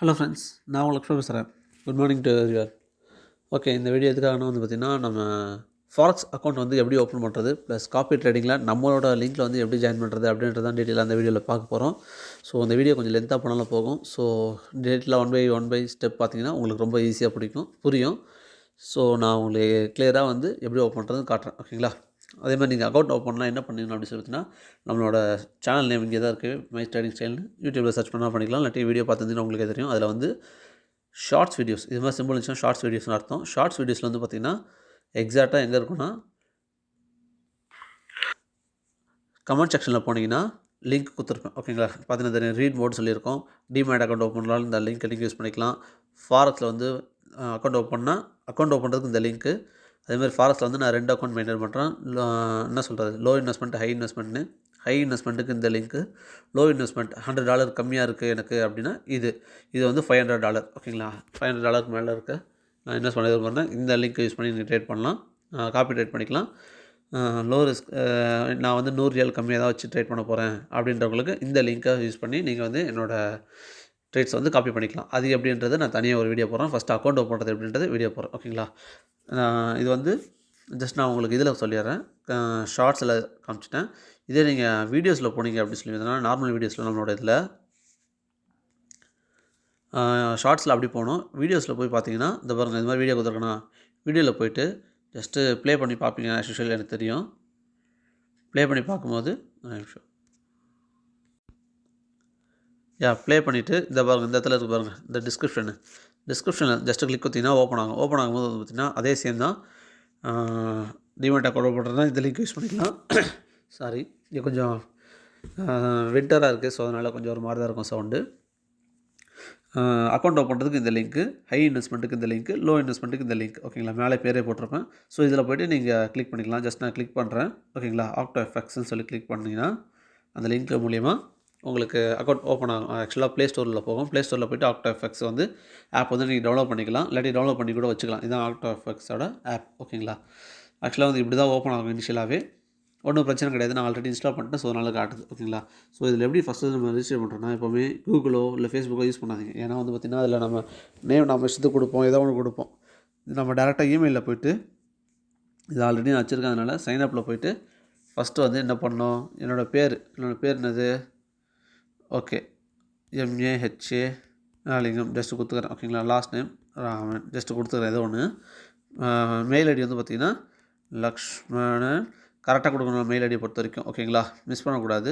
Hello friends, நான் உங்கள் லக்ஷ்மி பேசுகிறேன். Good morning to everyone. Okay, இந்த வீடியோ எதுக்காகனா பார்த்திங்கன்னா, நம்ம ஃபாரெக்ஸ் அக்கௌண்ட் எப்படி ஓப்பன் பண்ணுறது, ப்ளஸ் காப்பி ட்ரேடிங்கில் நம்மளோட லிங்க்கில் எப்படி ஜாயின் பண்ணுறது அப்படின்றதான் டீட்டெயிலாக அந்த வீடியோவில் பார்க்க போகிறோம். ஸோ அந்த வீடியோ கொஞ்சம் லென்த்தாக பண்ணாலும் போகும். ஸோ டீட்டெயிலாக ஒன் பை ஸ்டெப் பார்த்திங்கன்னா உங்களுக்கு ரொம்ப ஈஸியாக புரியும். ஸோ நான் உங்களுக்கு கிளியராக எப்படி ஓப்பன் பண்ணுறதுன்னு காட்டுறேன். ஓகேங்களா? அதே மாதிரி நீங்கள் அக்கௌண்ட் ஓப்பன் பண்ணலாம் என்ன பண்ணீங்க அப்படின்னு சொல்லிட்டுனா, நம்மளோட சேனல் நேம் இங்கே தான் இருக்குது, மை ட்ரேடிங் ஸ்டைல்னு. யூடியூப்பில் சர்ச் பண்ணால் பண்ணிக்கலாம், இல்லாட்டி வீடியோ பார்த்துருந்தீங்கன்னா உங்களுக்கே தெரியும். அதில் ஷார்ட்ஸ் வீடியோஸ் இது மாதிரி சிம்பிள் இருந்துச்சுன்னா ஷார்ட்ஸ் வீடியோஸ்னு அர்த்தம். ஷார்ட்ஸ் வீடியோஸில் பார்த்திங்கன்னா எக்ஸாக்டாக எங்கே இருக்குன்னா, கமெண்ட் செக்ஷனில் போனீங்கன்னா லிங்க் கொடுத்துருப்பேன். ஓகேங்களா? பார்த்தீங்கன்னா தெரியும், ரீட் மோட் சொல்லியிருக்கோம். டிமேட் அக்கௌண்ட் ஓப்பன் பண்ணலாம், இந்த லிங்க் நீங்கள் யூஸ் பண்ணிக்கலாம். ஃபாரெக்ஸில் அக்கௌண்ட் ஓப்பன் பண்ணுறதுக்கு இந்த லிங்க்கு. அதேமாதிரி ஃபாரெக்ஸில் நான் 2 அக்கௌண்ட் மெயின்டைன் பண்ணுறேன். என்ன சொல்கிறது, லோ இன்வெஸ்ட்மெண்ட், ஹை இன்வெஸ்ட்மெண்ட்னு. ஹை இன்வெஸ்ட்மெண்ட்டுக்கு இந்த லிங்க்கு. லோ இன்வெஸ்ட்மெண்ட் $100 கம்மியாக இருக்குது எனக்கு அப்படின்னா இது $500. ஓகேங்களா? $500 மேலே இருக்குது. நான் இன்வெஸ்ட் பண்ணி இந்த லிங்க் யூஸ் பண்ணி நீங்கள் ட்ரேட் பண்ணலாம், காப்பி ட்ரேட் பண்ணிக்கலாம். லோ ரிஸ்க், நான் $100 கம்மியாக தான் வச்சு ட்ரேட் பண்ண போகிறேன் அப்படின்றவங்களுக்கு இந்த லிங்க்கை யூஸ் பண்ணி நீங்கள் என்னோடய ட்ரேட்ஸ் காப்பி பண்ணிக்கலாம். அது எப்படின்றது நான் தனியாக ஒரு வீடியோ போடுறேன். ஃபஸ்ட்டு அக்கௌண்ட் ஓப்பன் பண்ணுறது எப்படின்றது வீடியோ போடுறேன். ஓகேங்களா? இது ஜஸ்ட் நான் உங்களுக்கு இதில் சொல்லிடுறேன், ஷார்ட்ஸில் காமிச்சிட்டேன். இதே நீங்கள் வீடியோஸில் போனீங்க அப்படின்னு சொல்லியிருந்தேன்னா, நார்மல் வீடியோஸில் நம்மளோட இதில் ஷார்ட்ஸில் அப்படி போகணும். வீடியோஸில் போய் பார்த்தீங்கன்னா இந்த பாருங்கள், இந்த மாதிரி வீடியோ கொடுத்துருக்கேன்னா, வீடியோவில் போய்ட்டு ஜஸ்ட்டு ப்ளே பண்ணி பார்ப்பீங்க. ஆஸ் யூஷுவல் எனக்கு தெரியும். ப்ளே பண்ணி பார்க்கும்போது நிமிஷம் ப்ளே பண்ணிவிட்டு இந்த பாருங்கள், இந்த இடத்துல இருக்குது பாருங்கள், இந்த டிஸ்கிரிப்ஷனில் ஜஸ்ட்டு கிளிக் கொடுத்தீங்கன்னா ஓப்பன் ஆகும்போது பார்த்திங்கன்னா அதே சேம் தான். டிமேட் அக்கௌண்ட் பண்ணுறதுனா இந்த லிங்க் யூஸ் பண்ணிக்கலாம். சாரி, இங்கே கொஞ்சம் வின்டராக இருக்குது, ஸோ அதனால் கொஞ்சம் ஒரு மாதிரி தான் இருக்கும் சவுண்டு. அக்கௌண்ட் ஓப்பன் பண்ணுறதுக்கு இந்த லிங்க்கு, ஹை இன்வெஸ்ட்மெண்ட்டுக்கு இந்த லிங்க்கு, லோ இன்வெஸ்ட்மெண்ட்டுக்கு இந்த லிங்க். ஓகேங்களா? மேலே பேரே போட்டிருப்பேன். ஸோ இதில் போய்ட்டு நீங்கள் கிளிக் பண்ணிக்கலாம். ஜஸ்ட் நான் கிளிக் பண்ணுறேன். ஓகேங்களா? octafxன்னு சொல்லி கிளிக் பண்ணிங்கன்னா அந்த லிங்க் மூலிமா உங்களுக்கு அக்கௌண்ட் ஓப்பன் ஆகும். ஆக்சுவலாக ப்ளே ஸ்டோரில் போகும். ப்ளே ஸ்டோரில் போய்ட்டு octafx ஆப் நீங்கள் டவுன்லோட் பண்ணிக்கலாம், இல்லாட்டி டவுன்லோட் பண்ணி கூட வச்சுக்கலாம். இதுதான் octafxோட ஆப். ஓகேங்களா? ஆக்சுவலாக இப்படி தான் ஓப்பன் ஆகும் இனிஷியலாகவே. ஒன்றும் பிரச்சனை கிடையாது, நான் ஆல்ரெடி இன்ஸ்டால் பண்ணிட்டேன், ஸோ அதனால் காட்டுது. ஓகேங்களா? ஸோ இதில் எப்படி ஃபஸ்ட்டு நம்ம ரிஜிஸ்டர் பண்ணுறோன்னா, எப்போவுமே கூகுளோ இல்லை ஃபேஸ்புக்கோ யூஸ் பண்ணாதீங்க. ஏன்னா பார்த்திங்கன்னா அதில் நம்ம நேம் நம்ம இஷ்டத்துக்கு கொடுப்போம், ஏதோ ஒன்று கொடுப்போம். நம்ம டேரெக்டாக இமெயிலில் போய்ட்டு, இது ஆல்ரெடி நான் வச்சுருக்கேன், சைன் அப்பில் போய்ட்டு ஃபஸ்ட்டு என்ன பண்ணோம், என்னோடய பேர் என்னது, ஓகே, MAHA லிங்கம் ஜஸ்ட்டு கொடுத்துக்கிறேன். ஓகேங்களா? லாஸ்ட் நேம் ராமன் ஜஸ்ட்டு கொடுத்துக்கிறேன் ஏதோ ஒன்று. மெயில் ஐடி பார்த்திங்கன்னா லக்ஷ்மணன் கரெக்டாக கொடுக்கணும் மெயில் ஐடியை பொறுத்த வரைக்கும். ஓகேங்களா? மிஸ் பண்ணக்கூடாது.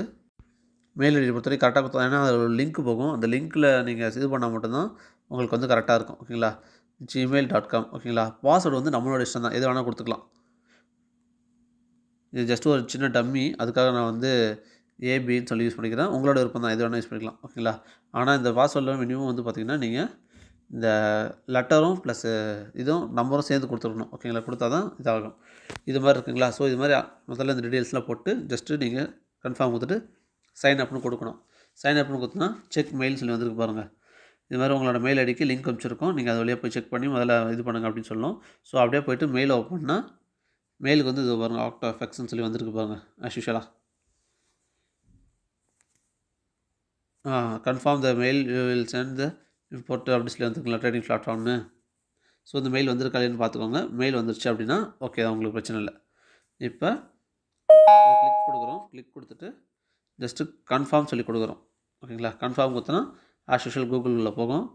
மெயில் ஐடியை பொறுத்த வரைக்கும் கரெக்டாக கொடுத்தோம். ஏன்னா அதில் ஒரு லிங்க் போகும், அந்த லிங்க்கில் நீங்கள் இது பண்ணால் மட்டும்தான் உங்களுக்கு கரெக்டாக இருக்கும். ஓகேங்களா? gmail.com. ஓகேங்களா? பாஸ்வேர்டு நம்மளோட இஷ்டம் தான், எது வேணால் கொடுத்துக்கலாம். இது ஜஸ்ட்டு ஒரு சின்ன டம்மி, அதுக்காக நான் ஏபின்னு சொல்லி யூஸ் பண்ணிக்கிறேன். உங்களோட விருப்பம் தான், எது வேணால் யூஸ் பண்ணிக்கலாம். ஓகேங்களா? ஆனால் இந்த பாஸ்வேர்டில் மினிமம் பார்த்திங்கன்னா நீங்கள் இந்த லெட்டரும் ப்ளஸ் இதுவும் நம்பரும் சேர்ந்து கொடுத்துருக்கணும். ஓகேங்களா? கொடுத்தா தான் இதாகும். இது மாதிரி இருக்குங்களா? ஸோ இது மாதிரி முதல்ல இந்த டீட்டெயில்ஸ்லாம் போட்டு ஜஸ்ட்டு நீங்கள் கன்ஃபார்ம் கொடுத்துட்டு சைன் அப்னு கொடுக்கணும். சைன் அப்னு கொடுத்தோன்னா செக் மெயில்னு சொல்லி வந்திருக்கு பாருங்கள். இது மாதிரி உங்களோட மெயில் ஐடிக்கு லிங்க் அனுப்பிச்சிருக்கோம், நீங்கள் அது வழியாக போய் செக் பண்ணி முதல்ல இது பண்ணுங்கள் அப்படின்னு சொல்லணும். ஸோ அப்படியே போய்ட்டு மெயில் ஓப்பன் பண்ணால் மெயிலுக்கு இது பாருங்கள், octafxன்னு சொல்லி வந்திருக்கு பாருங்கள். ஆஸ் யூஷுவலாக confirm the mail you will send the import அப்படி சொல்லி வந்துருக்குங்களா ட்ரேடிங் பிளாட்ஃபார்ம்னு. ஸோ இந்த மெயில் வந்திருக்காலேன்னு பார்த்துக்கோங்க. மெயில் வந்துருச்சு அப்படின்னா ஓகே தான், உங்களுக்கு பிரச்சனை இல்லை. இப்போ கிளிக் கொடுக்குறோம். கிளிக் கொடுத்துட்டு ஜஸ்ட்டு கன்ஃபார்ம் சொல்லி கொடுக்குறோம். ஓகேங்களா? கன்ஃபார்ம் கொடுத்தோன்னா ஆஸ் யூஷுவல் கூகுளில் போகும்.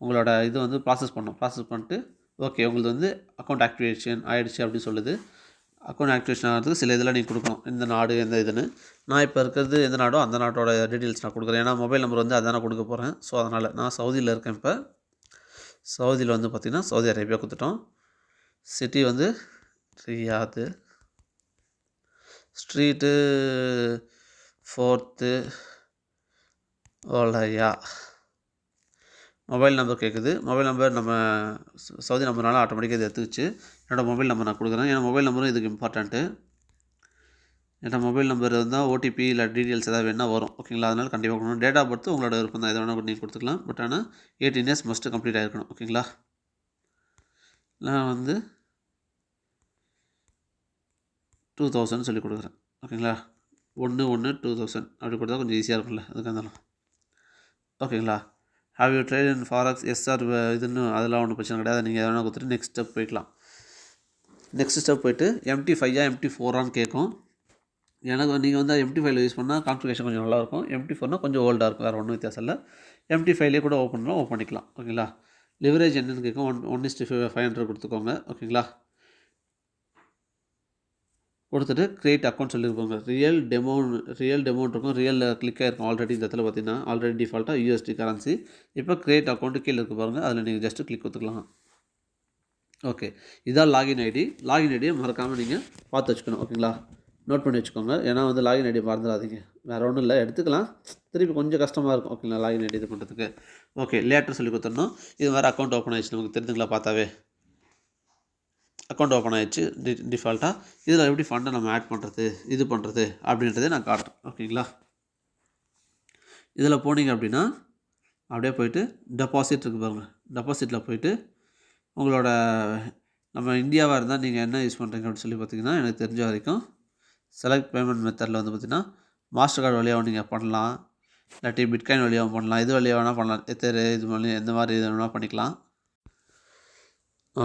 உங்களோட இது ப்ராசஸ் பண்ணிட்டு ஓகே உங்களுக்கு அக்கௌண்ட் ஆக்டிவேஷன் ஆகிடுச்சு அப்படின்னு சொல்லுது. அக்கௌண்ட் ஆக்டிவேஷன் ஆகிறதுக்கு சில இதெல்லாம் நீங்கள் கொடுக்கணும், இந்த நாடு எந்த இதுன்னு. நான் இப்போ இருக்கிறது எந்த நாடோ அந்த நாட்டோட டீட்டெயில்ஸ் நான் கொடுக்குறேன். ஏன்னா மொபைல் நம்பர் அதான் நான் கொடுக்க போகிறேன். ஸோ அதனால் நான் சவுதியில் இருக்கேன். இப்போ சவுதியில் பார்த்திங்கன்னா சவுதி அரேபியா கொடுத்துட்டோம். City Riyadh, street 4th Olaya. Mobile number கேட்குது. மொபைல் நம்பர் நம்ம சவுதி நம்பர்னால ஆட்டோமேட்டிக்காக இது எடுத்துக்கிச்சு. என்னோடய மொபைல் நம்பர் நான் கொடுக்குறேன். ஏன்னா மொபைல் நம்பரும் இதுக்கு இம்பார்ட்டண்ட்டு. ஏன்னா மொபைல் நம்பர் இருந்தால் ஓடிபி இல்லை டீட்டெயில்ஸ் ஏதாவது வேணால் வரும். ஓகேங்களா? அதனால் கண்டிப்பாக கொடுக்கணும். டேட் ஆஃப் பர்த் உங்களோட விருப்பம் தான், எதை வேணால் நீங்கள் கொடுத்துக்கலாம். பட் ஆனால் 18 இயர்ஸ் மஸ்ட்டு கம்ப்ளீட் ஆகிருக்கணும். ஓகேங்களா? நான் 2000 சொல்லி கொடுக்குறேன். ஓகேங்களா? 1/1/2000 அப்படி கொடுத்தா கொஞ்சம் ஈஸியாக இருக்கும்ல, அதுக்காக இருந்தாலும். ஓகேங்களா? Have you trade in forex எஸ் ஆர் இதுன்னு அதெல்லாம் ஒன்றும் பிரச்சனை கிடையாது. நீங்கள் எதனா கொடுத்துட்டு நெக்ஸ்ட் ஸ்டெப் போய்க்கலாம். நெக்ஸ்ட் ஸ்டெப் போய்ட்டு MT5 MT4 கேட்கும். எனக்கு நீங்கள் வந்து MT5 யூஸ் பண்ணால் கான்ஃபிகரேஷன் கொஞ்சம் நல்லாயிருக்கும். MT4 கொஞ்சம் ஓல்டாக இருக்கும், வேறு ஒன்றும் வித்தியாசம் இல்லை. MT5 கூட ஓப்பன் பண்ணிக்கலாம். ஓகேங்களா. லிவரேஜ் என்னன்னு கேட்கும். 1:500 கொடுத்துக்கோங்க. ஓகேங்களா. கொடுத்துட்டு க்ரியேட் அக்கௌண்ட் சொல்லியிருப்பாங்க. ரியல் டெமோ இருக்கும். ரியல் கிளிக் ஆகிருக்கும் ஆல்ரெடி. இந்த இடத்துல பார்த்தீங்கன்னா ஆல்ரெடி டிஃபால்ட்டாக USD கரன்சி. இப்போ க்ரியேட் அக்கௌண்ட்டு கீழே இருக்கு பாருங்கள், அதில் நீங்கள் ஜஸ்ட்டு கிளிக் கொடுத்துக்கலாம். ஓகே, இதான் லாகின் ஐடியை மறக்காமல் நீங்கள் பார்த்து வச்சுக்கணும். ஓகேங்களா, நோட் பண்ணி வச்சுக்கோங்க. ஏன்னா வந்து லாகின் ஐடி மறந்துடாதீங்க. வேறு ஒன்றும் இல்லை, எடுத்துக்கலாம். திருப்பி கொஞ்சம் கஷ்டமாக இருக்கும். ஓகேங்களா, லாகின் ஐடி இது பண்ணுறதுக்கு. ஓகே, லேட்டர் சொல்லி கொடுத்துடணும். இது மாதிரி அக்கௌண்ட் ஓப்பன் ஆகிடுச்சு, நமக்கு தெரிஞ்சுங்களா பார்த்தாவே. அக்கௌண்ட் ஓப்பன் ஆகிடுச்சு டிஃபால்ட்டாக. இதில் எப்படி ஃபண்டை நம்ம ஆட் பண்ணுறது, இது பண்ணுறது அப்படின்றதே நான் காட்டுறேன். ஓகேங்களா, இதில் போனீங்க அப்படின்னா அப்படியே போய்ட்டு டெபாசிட் இருக்குது பாருங்கள். டெபாசிட்டில் போய்ட்டு உங்களோட நம்ம இந்தியாவாக இருந்தால் நீங்கள் என்ன யூஸ் பண்ணுறீங்க அப்படின்னு சொல்லி பார்த்தீங்கன்னா, எனக்கு தெரிஞ்ச வரைக்கும் செலக்ட் பேமெண்ட் மெத்தடில் வந்து பார்த்திங்கன்னா மாஸ்டர் கார்டு வழியாகவும் நீங்கள் பண்ணலாம், இல்லாட்டி பிட்காயின் வழியாகவும் பண்ணலாம், இது வழியாக வேணால் பண்ணலாம். இது மாதிரி எந்த மாதிரி இது வேணால் பண்ணிக்கலாம்.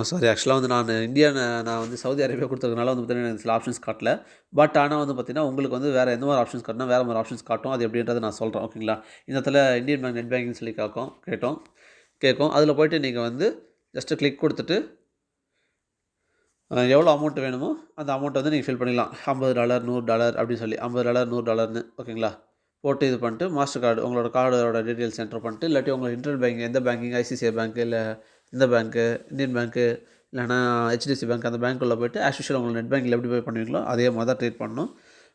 சாரி, ஆக்சுவலாக வந்து நான் வந்து சவுதி அரேபியா கொடுத்ததுனால வந்து பார்த்திங்கன்னா எனக்கு சில ஆப்ஷன்ஸ் காட்டல. பட் ஆனால் வந்து பார்த்திங்கன்னா உங்களுக்கு வந்து வேறு எந்த மாதிரி ஆப்ஷன்ஸ் காட்டினா வேறு மாதிரி ஆப்ஷன்ஸ் காட்டும். அது எப்படின்றத நான் சொல்கிறேன். ஓகேங்களா, இந்த இடத்துல இந்தியன் பேங்க் நெட் பேங்கிங் சொல்லி கேட்கும். அதில் போய்ட்டு நீங்கள் வந்து ஜஸ்ட்டு கிளிக் கொடுத்துட்டு எவ்வளோ அமௌண்ட் வேணுமோ அந்த அமௌண்ட்டை வந்து நீங்கள் ஃபில் பண்ணிக்கலாம். $50 $100 அப்படின்னு சொல்லி $50 $100ன்னு. ஓகேங்களா, போட்டு இது பண்ணிட்டு மாஸ்டர் கார்டு உங்களோட கார்டோட டீட்டெயில்ஸ் என்டர் பண்ணிட்டு, இல்லாட்டி உங்களுக்கு இன்டர்நெட் பேங்கிங் எந்த பேங்கிங், ICICI பேங்க்கு, இல்லை இந்த பேங்க்கு, இந்தியன் பேங்க்கு, இல்லைனா HDFC பேங்க், அந்த பேங்க்குள்ளே போய்ட்டு ஆஸ் யூஷுவல் உங்களுக்கு நெட் பேங்கில் எப்படி போய் பண்ணுவீங்களோ அதே மாதிரி தான் ட்ரீட் பண்ணணும்.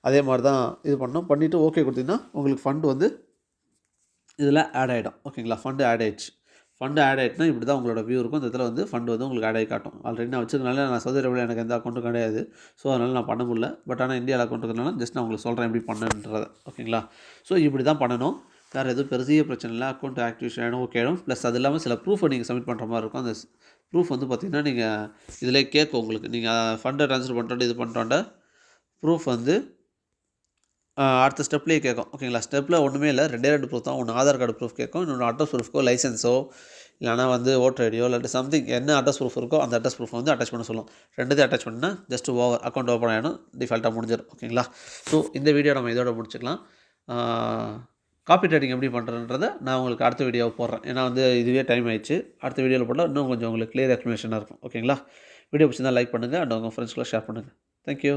அதே மாதிரி தான் இது பண்ணணும். பண்ணிவிட்டு ஓகே கொடுத்தீங்கன்னா உங்களுக்கு ஃபண்டு வந்து இதில் ஆட் ஆகிடும். ஓகேங்களா, ஃபண்டு ஆட் ஆகிடுச்சுன்னா இப்படி தான் உங்களோட வியூ இருக்கும். இந்த இடத்துல வந்து ஃபண்டு வந்து உங்களுக்கு ஆட் ஆகி காட்டும். ஆல்ரெடி நான் வச்சுருக்கனால நான் சவுதி அரேபியாவில் எனக்கு எந்த அக்கௌண்ட்டும் கிடையாது. ஸோ அதனால் நான் பண்ண முடியல. பட் ஆனால் இந்தியாவில் அக்கௌண்ட் இருக்கிறனால ஜஸ்ட் நான் உங்களுக்கு சொல்கிறேன் எப்படி பண்ணுன்றதை. ஓகேங்களா, ஸோ இப்படி தான் பண்ணணும். வேறு எதுவும் பெரிய பிரச்சனை இல்லை. அக்கௌண்ட் ஆக்டிவேஷன் ஆகிடும், ஓகே ஆகிடும். ப்ளஸ் அது இல்லாமல் சில ப்ரூஃபை நீங்கள் சப்மிட் பண்ணுற மாதிரி இருக்கும். அந்த ப்ரூஃப் வந்து பார்த்திங்கன்னா நீங்கள் இதில் கேட்கும் உங்களுக்கு. நீங்கள் ஃபண்டை ட்ரான்ஸ்ஃபர் பண்ணுறோம் இது பண்ணுறோண்ட ப்ரூஃப் வந்து அடுத்த ஸ்டெப்லேயே கேட்கும். ஓகேங்களா, ஸ்டெப்பில் ஒன்றுமே இல்லை, 2 ப்ரூஃப் தான். ஒன்று ஆதார் கார்டு ப்ரூஃப் கேட்கும், இன்னொன்று அட்ரஸ் ப்ரூஃப்க்கோ லைசன்ஸோ இல்லைனா வந்து ஓட்டர் ஐடியோ இல்லாட்டி சம்திங் என்ன அட்ரஸ் ப்ரூஃப் இருக்கோ அந்த அட்ரஸ் ப்ரூஃப் வந்து அட்டாச் பண்ண சொல்லும். ரெண்டுத்தையும் அட்டாச் பண்ணால் ஜஸ்ட் அக்கௌண்ட் ஓப்பன் ஆகிடும், டிஃபால்ட்டாக முடிஞ்சிடும். ஓகேங்களா, ஸோ இந்த வீடியோ நம்ம இதோட முடிச்சுக்கலாம். காப்பி ட்ரேடிங் எப்படி பண்ணுறதுன்றதை நான் உங்களுக்கு அடுத்த வீடியோவை போடுறேன். ஏன்னா வந்து இதுவே டைம் ஆயிடுச்சு. அடுத்த வீடியோவில் போட்டால் இன்னும் கொஞ்சம் உங்களுக்கு கிளியர் எக்ஸ்ப்ளனேஷனாக இருக்கும். ஓகேங்களா, வீடியோ பிடிச்சிருந்தால் லைக் பண்ணுங்கள் அண்ட் உங்கள் ஃப்ரெண்ட்ஸ்க்குலாம் ஷேர் பண்ணுங்கள். தேங்க்யூ.